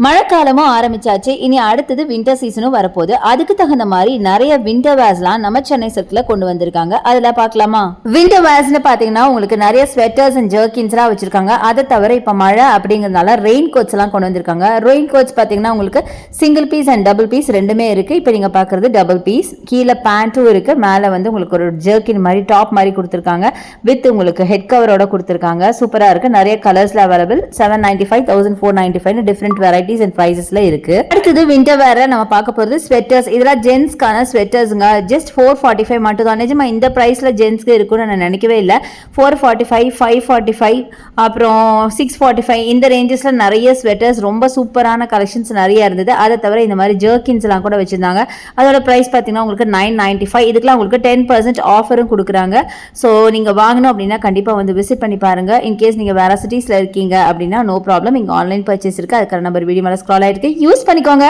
மழைக்காலமும் ஆரம்பிச்சாச்சு. இனி அடுத்தது வின்டர் சீசனும் வரப்போகுது. அதுக்கு தகுந்த மாதிரி நிறைய வின்டர் வேர்ஸ்லாம் நம்ம சென்னை சில்க்ல கொண்டு வந்திருக்காங்க. அதுல பார்க்கலாமா? வின்டர் வேர்ஸ்னு பாத்தீங்கன்னா உங்களுக்கு நிறைய ஸ்வெட்டர்ஸ் அண்ட் ஜர்கின்ஸ்லாம் வச்சிருக்காங்க. அதை தவிர இப்ப மழை அப்படிங்கிறதுனால ரெயின் கோட்ஸ் எல்லாம் கொண்டு வந்திருக்காங்க. ரெயின் கோட்ஸ் பாத்தீங்கன்னா உங்களுக்கு single piece and double piece ரெண்டுமே இருக்கு. இப்ப நீங்க பாக்குறது டபுள் பீஸ். கீழே பேண்ட்டும் இருக்கு. மேல வந்து உங்களுக்கு ஒரு ஜர்கின் மாதிரி டாப் மாதிரி கொடுத்திருக்காங்க. வித் உங்களுக்கு ஹெட் கவரோட கொடுத்திருக்காங்க. சூப்பரா இருக்கு. நிறைய கலர்ஸ்ல அவைலபிள். 795, 1495 டிஃபரெண்ட் வெரைட்டிஸ் அண்ட் பிரைசஸ்ல இருக்கு. அடுத்தது வின்டர் வேர் நம்ம பார்க்க போறது ஸ்வெட்டர்ஸ். இதெல்லாம் ஜென்ஸ்க்கான ஸ்வெட்டர்ஸ்ங்க. ஜஸ்ட் 445 மட்டும் தான். நிஜமா இந்த பிரைஸ்ல ஜென்ஸ்க்கு இருக்குன்னு நான் நினைக்கவே இல்லை. 445, 545, அப்புறம் 645 இந்த ரேஞ்சஸ்ல நிறைய ஸ்வெட்டர்ஸ் ரொம்ப சூப்பரான கலெக்ஷன்ஸ் நிறைய இருந்தது. அதை தவிர இந்த மாதிரி ஜர்கின்ஸ் எல்லாம் கூட வச்சிருந்தாங்க. அதோட பிரைஸ் பார்த்தீங்கன்னா உங்களுக்கு 995. இதுக்கெல்லாம் உங்களுக்கு 10% ஆஃபரும் கொடுக்குறாங்க. ஸோ நீங்க வாங்கணும் அப்படின்னா கண்டிப்பா வந்து விசிட் பண்ணி பாருங்க. இன்கேஸ் நீங்க வேற சிட்டிஸ்ல இருக்கீங்க அப்படின்னா நோ ப்ராப்ளம். இங்க ஆன்லைன் பர்ச்சேஸ் இருக்கு. அதுக்கான நம்பர் வீடியோ மேல ஸ்க்ரால் ஆயிருக்கு. யூஸ் பண்ணிக்கோங்க.